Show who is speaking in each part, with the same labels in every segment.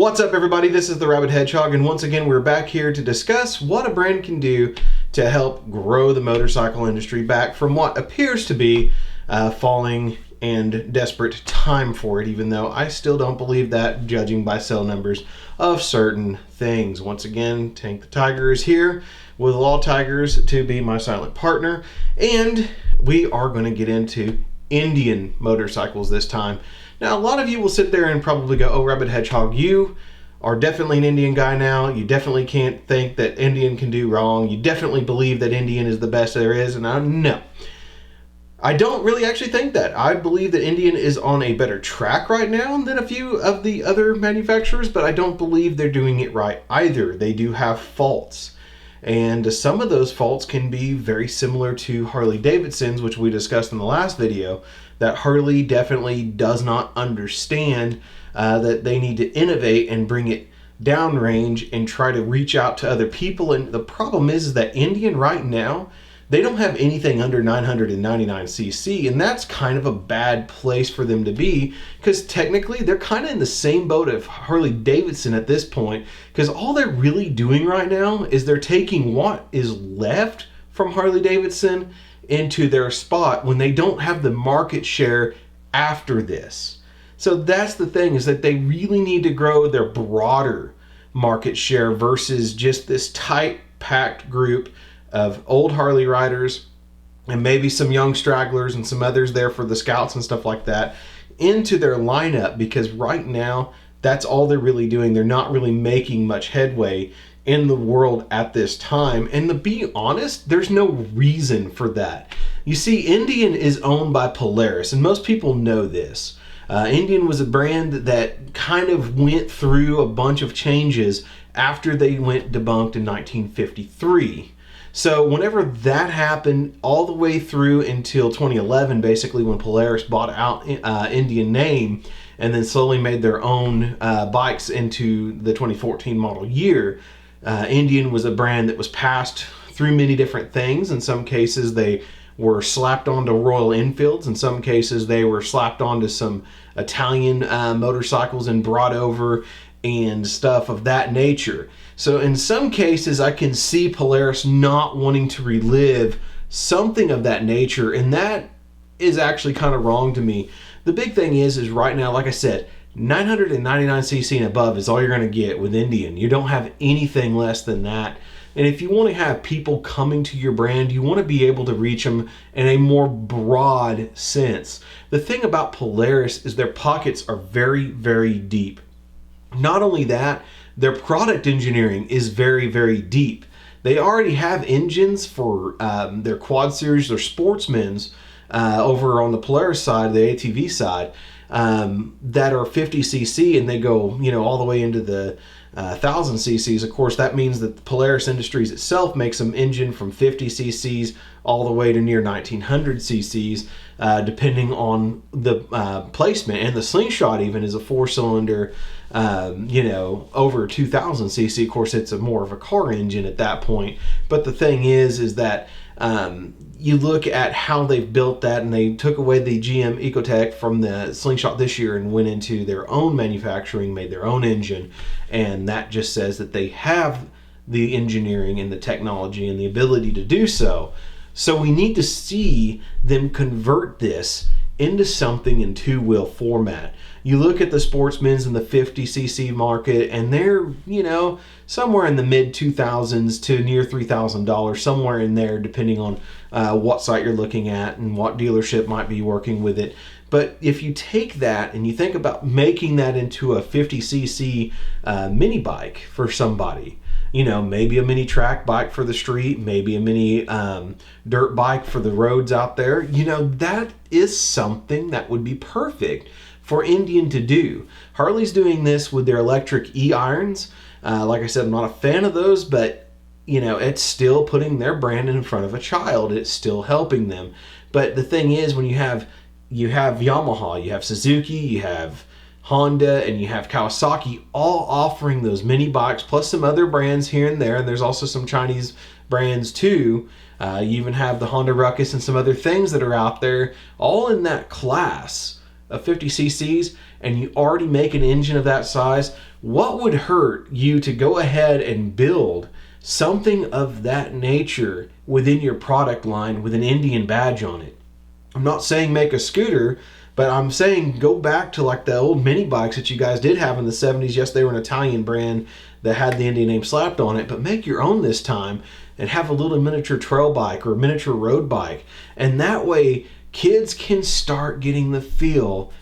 Speaker 1: What's up, everybody? This is the Rabid Hedgehog, and once again we're back here to discuss what a brand can do to help grow the motorcycle industry back from what appears to be falling and desperate time for it, even though I still don't believe that, judging by sale numbers of certain things. Once again, Tank the Tiger is here with Law Tigers to be my silent partner, and we are going to get into Indian motorcycles this time. Now, a lot of you will sit there and probably go, oh, Rabid Hedgehog, you are definitely an Indian guy now. You definitely can't think that Indian can do wrong. You definitely believe that Indian is the best there is. And no, I don't really actually think that. I believe that Indian is on a better track right now than a few of the other manufacturers, but I don't believe they're doing it right either. They do have faults. And some of those faults can be very similar to Harley-Davidson's, which we discussed in the last video, that Harley definitely does not understand that they need to innovate and bring it downrange and try to reach out to other people. And the problem is that Indian right now, they don't have anything under 999cc, and that's kind of a bad place for them to be, because technically they're kind of in the same boat of Harley-Davidson at this point, because all they're really doing right now is they're taking what is left from Harley-Davidson into their spot when they don't have the market share after this. So that's the thing, is that they really need to grow their broader market share versus just this tight packed group of old Harley riders and maybe some young stragglers and some others there for the scouts and stuff like that into their lineup, because right now that's all they're really doing. They're not really making much headway in the world at this time, and to be honest, there's no reason for that. You see, Indian is owned by Polaris, and most people know this. Indian was a brand that kind of went through a bunch of changes after they went debunked in 1953. So whenever that happened, all the way through until 2011, basically, when Polaris bought out Indian name and then slowly made their own bikes into the 2014 model year, Indian was a brand that was passed through many different things. In some cases, they were slapped onto Royal Enfields. In some cases, they were slapped onto some Italian motorcycles and brought over and stuff of that nature. So in some cases, I can see Polaris not wanting to relive something of that nature, and that is actually kind of wrong to me. The big thing is right now, like I said, 999cc and above is all you're going to get with Indian. You don't have anything less than that. And if you want to have people coming to your brand, you want to be able to reach them in a more broad sense. The thing about Polaris is their pockets are very, very deep. Not only that, their product engineering is very, very deep. They already have engines for their quad series, their sportsmen's, over on the Polaris side, the ATV side, that are 50cc, and they go, all the way into the 1000 cc's. Of course, that means that the Polaris Industries itself makes an engine from 50 cc's all the way to near 1900 cc's, depending on the placement. And the Slingshot even is a 4-cylinder, over 2000 cc. Of course, it's more of a car engine at that point. But the thing is that you look at how they've built that, and they took away the GM Ecotec from the Slingshot this year and went into their own manufacturing, made their own engine, and that just says that they have the engineering and the technology and the ability to do so. So we need to see them convert this into something in two-wheel format. You look at the Sportsmen's in the 50cc market, and they're, somewhere in the mid-2000s to near $3,000, somewhere in there, depending on what site you're looking at and what dealership might be working with it. But if you take that and you think about making that into a 50cc mini bike for somebody, maybe a mini track bike for the street, maybe a mini dirt bike for the roads out there, that is something that would be perfect for Indian to do. Harley's doing this with their electric e-irons. Like I said, I'm not a fan of those, but it's still putting their brand in front of a child. It's still helping them. But the thing is, when you have Yamaha, you have Suzuki, you have Honda, and you have Kawasaki, all offering those mini bikes, plus some other brands here and there, and there's also some Chinese brands too. You even have the Honda Ruckus and some other things that are out there, all in that class of 50 cc's, and you already make an engine of that size. What would hurt you to go ahead and build something of that nature within your product line with an Indian badge on it? I'm not saying make a scooter, but I'm saying go back to like the old mini bikes that you guys did have in the 70s. Yes, they were an Italian brand that had the Indian name slapped on it, but make your own this time and have a little miniature trail bike or a miniature road bike. And that way kids can start getting the feel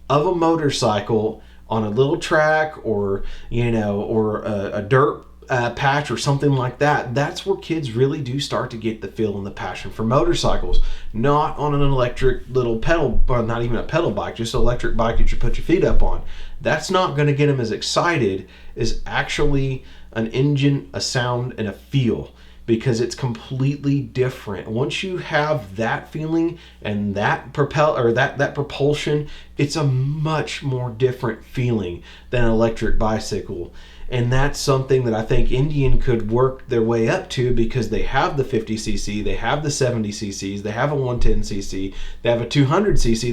Speaker 1: of a motorcycle on a little track, or or a dirt patch or something like that. That's where kids really do start to get the feel and the passion for motorcycles, not on an electric little pedal, or not even a pedal bike, just an electric bike that you put your feet up on. That's not going to get them as excited as actually an engine, a sound, and a feel, because it's completely different. Once you have that feeling and that that propulsion, it's a much more different feeling than an electric bicycle. And that's something that I think Indian could work their way up to, because they have the 50cc, they have the 70cc's, they have a 110cc, they have a 200cc,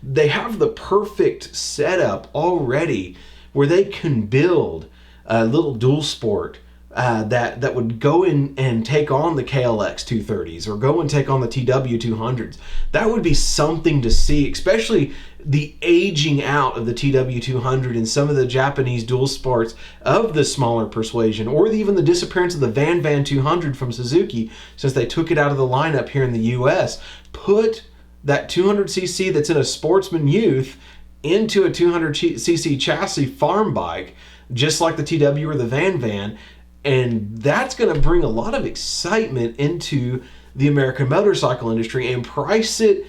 Speaker 1: they have the perfect setup already where they can build a little dual sport that would go in and take on the KLX 230s or go and take on the TW 200s. That would be something to see, especially the aging out of the TW 200 and some of the Japanese dual sports of the smaller persuasion, or even the disappearance of the Van 200 from Suzuki since they took it out of the lineup here in the US. Put that 200cc that's in a Sportsman Youth into a 200cc chassis farm bike, just like the TW or the Van, and that's going to bring a lot of excitement into the American motorcycle industry and price it,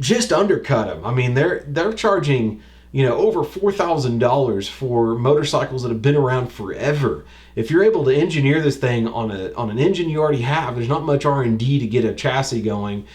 Speaker 1: just undercut them. I mean, they're charging, over $4,000 for motorcycles that have been around forever. If you're able to engineer this thing on an engine you already have, there's not much R&D to get a chassis going.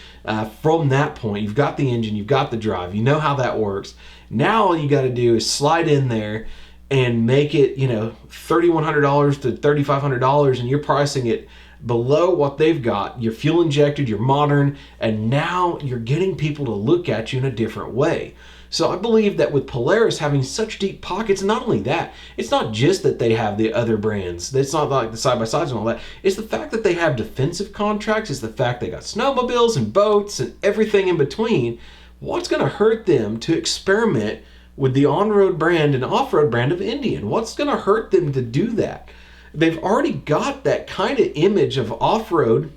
Speaker 1: From that point, you've got the engine, you've got the drive, you know how that works. Now all you got to do is slide in there and make it, $3,100 to $3,500, and you're pricing it below what they've got. You're fuel injected, you're modern, and now you're getting people to look at you in a different way. So I believe that with Polaris having such deep pockets, and not only that, it's not just that they have the other brands. It's not like the side-by-sides and all that. It's the fact that they have defensive contracts. It's the fact they got snowmobiles and boats and everything in between. What's going to hurt them to experiment with the on-road brand and off-road brand of Indian? What's going to hurt them to do that? They've already got that kind of image of off-road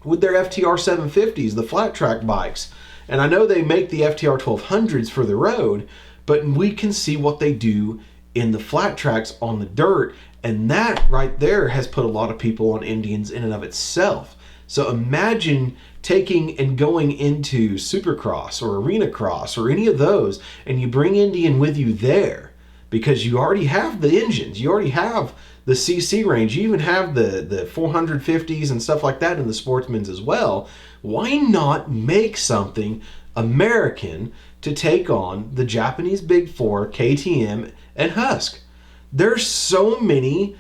Speaker 1: with their FTR 750s, the flat track bikes. And I know they make the FTR 1200s for the road, but we can see what they do in the flat tracks on the dirt. And that right there has put a lot of people on Indians in and of itself. So imagine taking and going into Supercross or Arena Cross or any of those, and you bring Indian with you there, because you already have the engines, you already have the CC range, you even have the 450s and stuff like that in the Sportsman's as well. Why not make something American to take on the Japanese Big Four, KTM, and Husk? There's so many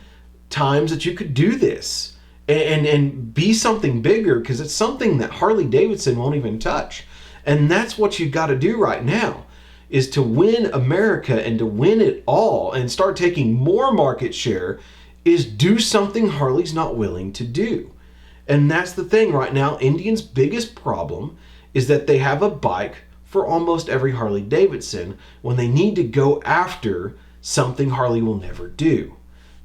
Speaker 1: times that you could do this and be something bigger, because it's something that Harley Davidson won't even touch. And that's what you've got to do right now, is to win America and to win it all and start taking more market share, is do something Harley's not willing to do. And that's the thing right now. Indian's biggest problem is that they have a bike for almost every Harley Davidson when they need to go after something Harley will never do.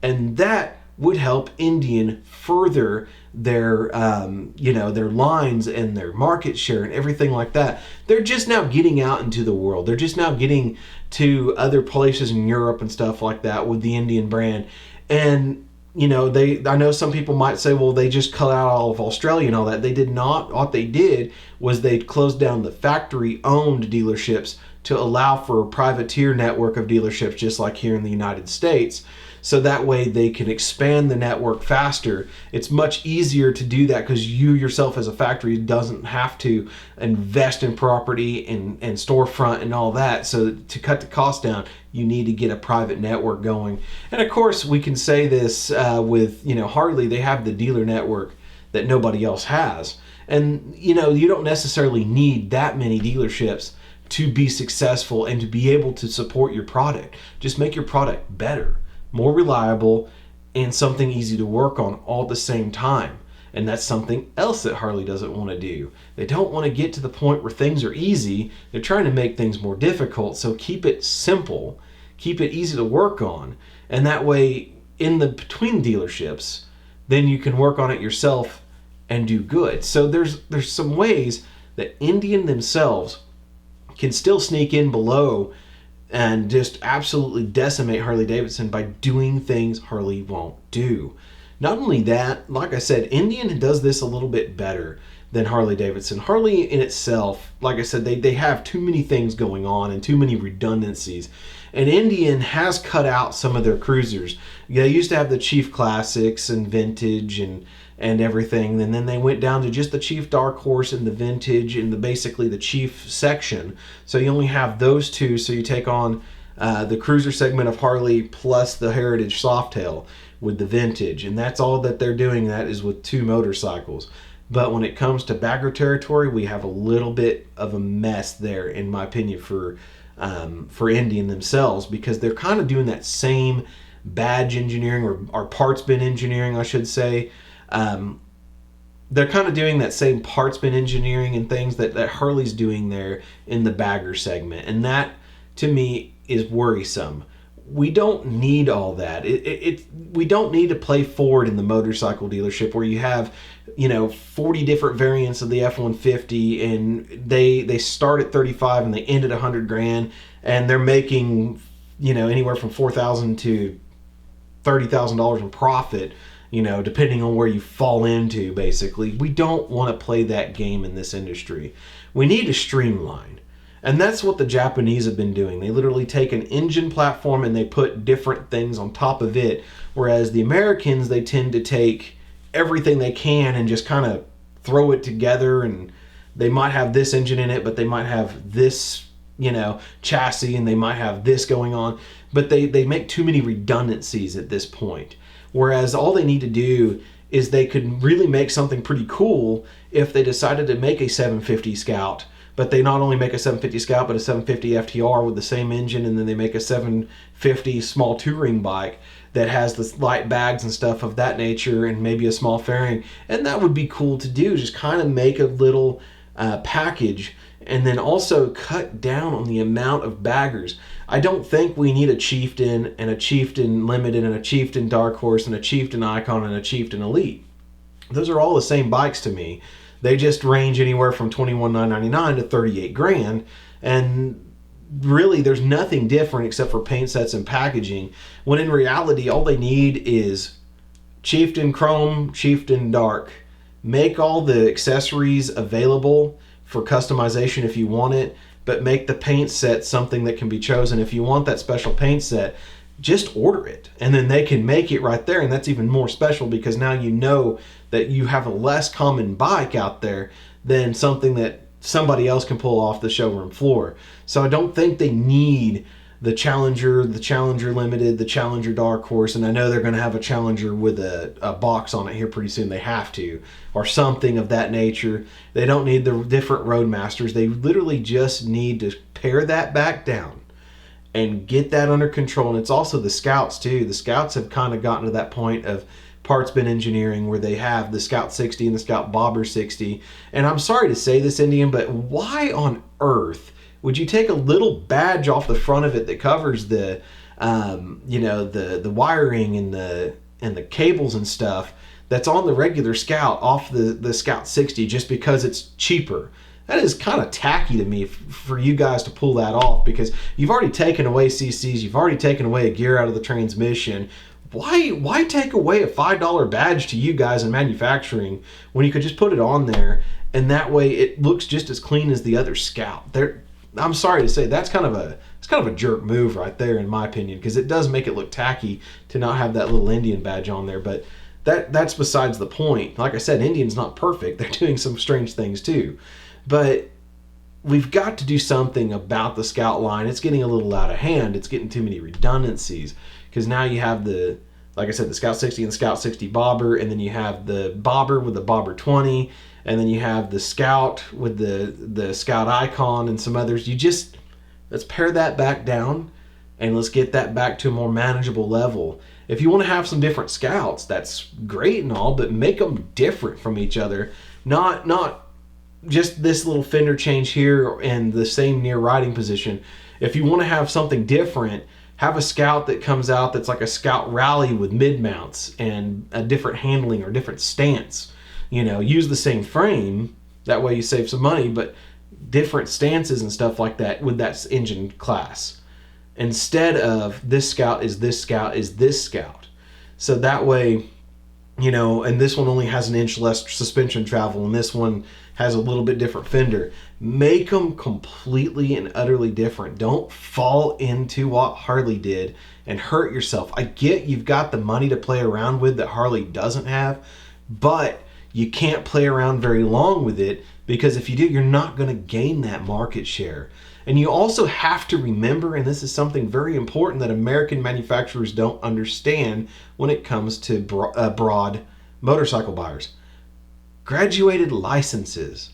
Speaker 1: And that would help Indian further their their lines and their market share and everything like that. They're just now getting out into the world. They're just now getting to other places in Europe and stuff like that with the Indian brand. And I know some people might say, well, they just cut out all of Australia and all that. They did not. What they did was they closed down the factory-owned dealerships to allow for a privateer network of dealerships, just like here in the United States. So that way they can expand the network faster. It's much easier to do that because you yourself as a factory doesn't have to invest in property and storefront and all that. So to cut the cost down, you need to get a private network going. And of course, we can say this with Harley. They have the dealer network that nobody else has. And you don't necessarily need that many dealerships to be successful and to be able to support your product. Just make your product better, more reliable, and something easy to work on all at the same time. And that's something else that Harley doesn't want to do. They don't want to get to the point where things are easy. They're trying to make things more difficult. So keep it simple, keep it easy to work on. And that way, between dealerships, then you can work on it yourself and do good. So there's some ways that Indian themselves can still sneak in below and just absolutely decimate Harley Davidson by doing things Harley won't do. Not only that, like I said, Indian does this a little bit better than Harley Davidson. Harley in itself, like I said, they have too many things going on and too many redundancies. And Indian has cut out some of their cruisers. They used to have the Chief Classics and Vintage and everything, and then they went down to just the Chief Dark Horse and the Vintage and basically the Chief section. So you only have those two, so you take on the cruiser segment of Harley plus the Heritage Softail with the Vintage, and that's all that they're doing. That is with 2 motorcycles. But when it comes to bagger territory, we have a little bit of a mess there, in my opinion, for Indian themselves, because they're kind of doing that same badge engineering or parts bin engineering, I should say. They're kind of doing that same parts bin engineering and things that Harley's doing there in the bagger segment, and that to me is worrisome. We don't need all that. We don't need to play Ford in the motorcycle dealership where you have 40 different variants of the F-150 and they start at 35 and they end at $100,000 and they're making anywhere from $4,000 to $30,000 in profit, depending on where you fall into. Basically, we don't want to play that game in this industry. We need to streamline. And that's what the Japanese have been doing. They literally take an engine platform and they put different things on top of it. Whereas the Americans, they tend to take everything they can and just kind of throw it together. And they might have this engine in it, but they might have this, chassis, and they might have this going on. But they make too many redundancies at this point. Whereas all they need to do is they could really make something pretty cool if they decided to make a 750 Scout. But they not only make a 750 Scout, but a 750 FTR with the same engine, and then they make a 750 small touring bike that has the light bags and stuff of that nature, and maybe a small fairing. And that would be cool to do, just kind of make a little package, and then also cut down on the amount of baggers. I don't think we need a Chieftain and a Chieftain Limited and a Chieftain Dark Horse and a Chieftain Icon and a Chieftain Elite. Those are all the same bikes to me. They just range anywhere from $21,999 to $38,000, and really there's nothing different except for paint sets and packaging, when in reality all they need is Chieftain Chrome, Chieftain Dark. Make all the accessories available for customization if you want it, but make the paint set something that can be chosen. If you want that special paint set, just order it, and then they can make it right there. And that's even more special because now you know that you have a less common bike out there than something that somebody else can pull off the showroom floor. So I don't think they need the Challenger Limited, the Challenger Dark Horse, and I know they're going to have a Challenger with a box on it here pretty soon. They have to, or something of that nature. They don't need the different Roadmasters. They literally just need to pare that back down and get that under control. And it's also the Scouts too. The Scouts have kind of gotten to that point of parts bin engineering where they have the Scout 60 and the Scout Bobber 60. And I'm sorry to say this, Indian, but why on earth would you take a little badge off the front of it that covers the the wiring and the cables and stuff that's on the regular Scout off the Scout 60 just because it's cheaper? That is kind of tacky to me for you guys to pull that off, because you've already taken away CCs, you've already taken away a gear out of the transmission. Why take away a $5 badge to you guys in manufacturing when you could just put it on there, and that way it looks just as clean as the other Scout? I'm sorry to say it's kind of a jerk move right there, in my opinion, because it does make it look tacky to not have that little Indian badge on there. But that's besides the point. Like I said, Indian's not perfect. They're doing some strange things too. But we've got to do something about the Scout line. It's getting a little out of hand. It's getting too many redundancies, because now you have like I said, the Scout 60 and the Scout 60 Bobber, and then you have the Bobber with the Bobber 20, and then you have the Scout with the Scout icon and some others. Let's pare that back down and let's get that back to a more manageable level. If you want to have some different Scouts, that's great and all, but make them different from each other. Not just this little fender change here and the same near riding position. If you want to have something different, have a Scout that comes out that's like a Scout Rally with mid mounts and a different handling or different stance. Use the same frame. That way you save some money, but different stances and stuff like that with that engine class. Instead of this Scout is this Scout is this Scout. So that way, and this one only has an inch less suspension travel, and this one has a little bit different fender. Make them completely and utterly different. Don't fall into what Harley did and hurt yourself. I get you've got the money to play around with that Harley doesn't have, but you can't play around very long with it, because if you do, you're not going to gain that market share. And you also have to remember, and this is something very important that American manufacturers don't understand when it comes to broad motorcycle buyers. Graduated licenses.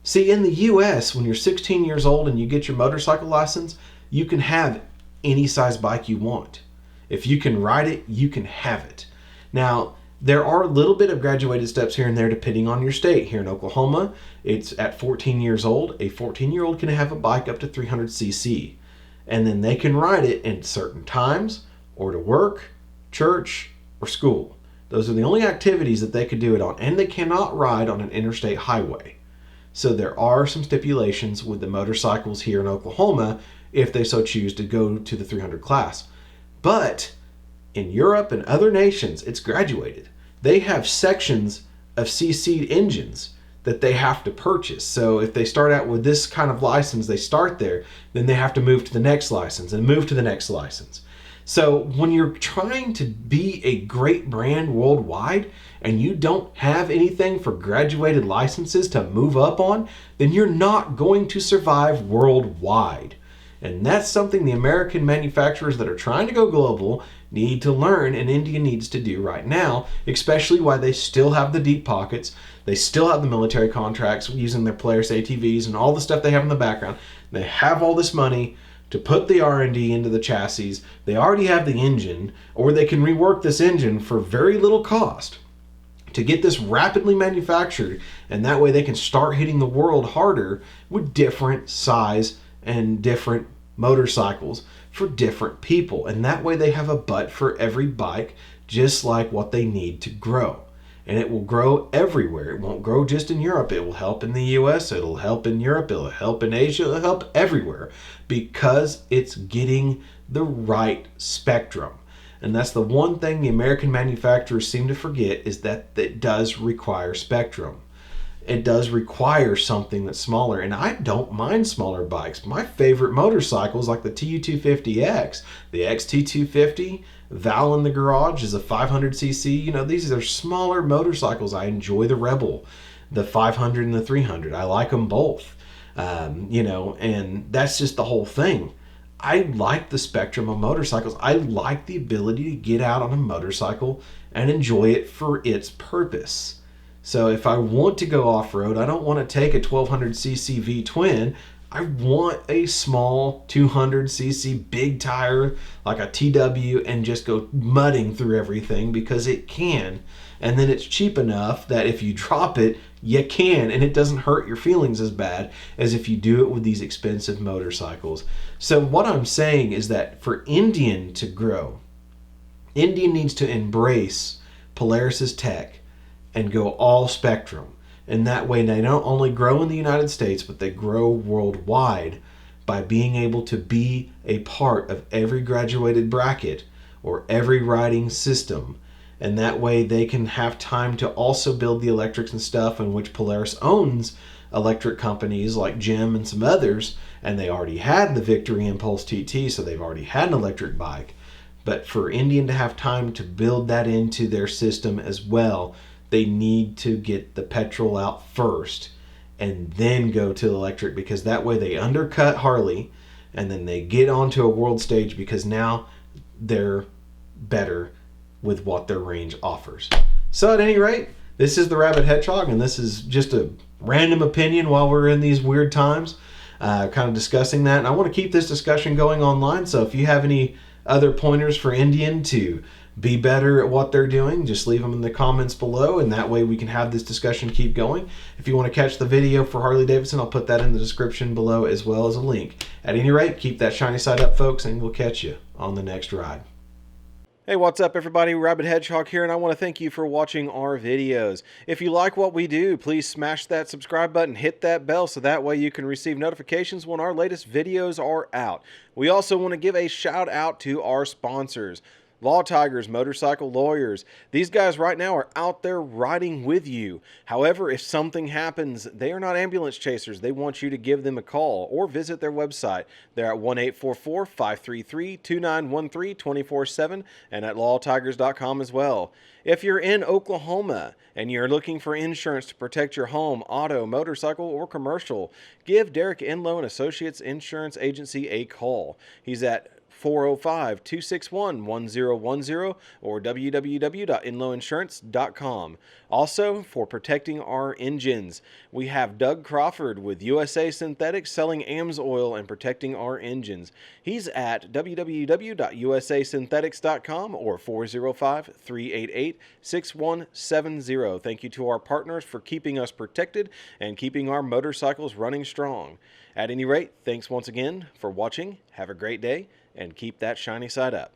Speaker 1: See, in the US, when you're 16 years old and you get your motorcycle license, you can have any size bike you want. If you can ride it, you can have it. Now, there are a little bit of graduated steps here and there depending on your state. Here in Oklahoma, it's at 14 years old. A 14-year-old can have a bike up to 300cc. And then they can ride it in certain times, or to work, church, or school. Those are the only activities that they could do it on. And they cannot ride on an interstate highway. So there are some stipulations with the motorcycles here in Oklahoma if they so choose to go to the 300 class. But in Europe and other nations, it's graduated. They have sections of CC engines that they have to purchase. So if they start out with this kind of license, they start there, then they have to move to the next license and move to the next license. So when you're trying to be a great brand worldwide and you don't have anything for graduated licenses to move up on, then you're not going to survive worldwide. And that's something the American manufacturers that are trying to go global need to learn, and India needs to do right now, especially why they still have the deep pockets. They still have the military contracts using their Polaris ATVs and all the stuff they have in the background. They have all this money to put the R&D into the chassis. They already have the engine, or they can rework this engine for very little cost to get this rapidly manufactured, and that way they can start hitting the world harder with different size and different motorcycles for different people. And that way they have a butt for every bike, just like what they need to grow. And it will grow everywhere. It won't grow just in Europe. It will help in the US, it'll help in Europe, it'll help in Asia, it'll help everywhere, because it's getting the right spectrum. And that's the one thing the American manufacturers seem to forget, is that it does require spectrum. It does require something that's smaller, and I don't mind smaller bikes. My favorite motorcycles, like the TU250X, the XT250, Val in the Garage is a 500cc. These are smaller motorcycles. I enjoy the Rebel, the 500 and the 300. I like them both, and that's just the whole thing. I like the spectrum of motorcycles. I like the ability to get out on a motorcycle and enjoy it for its purpose. So if I want to go off-road, I don't want to take a 1200cc V-twin. I want a small 200cc big tire like a TW and just go mudding through everything, because it can. And then it's cheap enough that if you drop it, you can, and it doesn't hurt your feelings as bad as if you do it with these expensive motorcycles. So what I'm saying is that for Indian to grow, Indian needs to embrace Polaris's tech and go all spectrum. And that way they don't only grow in the United States, but they grow worldwide by being able to be a part of every graduated bracket or every riding system. And that way they can have time to also build the electrics and stuff, in which Polaris owns electric companies like Gem and some others, and they already had the Victory Impulse TT, so they've already had an electric bike. But for Indian to have time to build that into their system as well, they need to get the petrol out first and then go to electric, because that way they undercut Harley and then they get onto a world stage, because now they're better with what their range offers. So at any rate, This is the Rabid Hedgehog, and this is just a random opinion while we're in these weird times, kind of discussing that. And I want to keep this discussion going online, so if you have any other pointers for Indian to be better at what they're doing, just leave them in the comments below, and that way we can have this discussion keep going. If you want to catch the video for Harley Davidson, I'll put that in the description below as well as a link. At any rate, keep that shiny side up, folks, and we'll catch you on the next ride. Hey, what's up everybody? Rabid Hedgehog here, and I want to thank you for watching our videos. If you like what we do, please smash that subscribe button, hit that bell, so that way you can receive notifications when our latest videos are out. We also want to give a shout out to our sponsors. Law Tigers, motorcycle lawyers. These guys right now are out there riding with you. However, if something happens, they are not ambulance chasers. They want you to give them a call or visit their website. They're at 1-844-533-2913 24/7 and at lawtigers.com as well. If you're in Oklahoma and you're looking for insurance to protect your home, auto, motorcycle, or commercial, give Derek Enloe and Associates Insurance Agency a call. He's at 405-261-1010 or www.enloeinsurance.com. Also, for protecting our engines, we have Doug Crawford with USA Synthetics selling AMSOIL and protecting our engines. He's at www.usasynthetics.com or 405-388-6170. Thank you to our partners for keeping us protected and keeping our motorcycles running strong. At any rate, thanks once again for watching. Have a great day, and keep that shiny side up.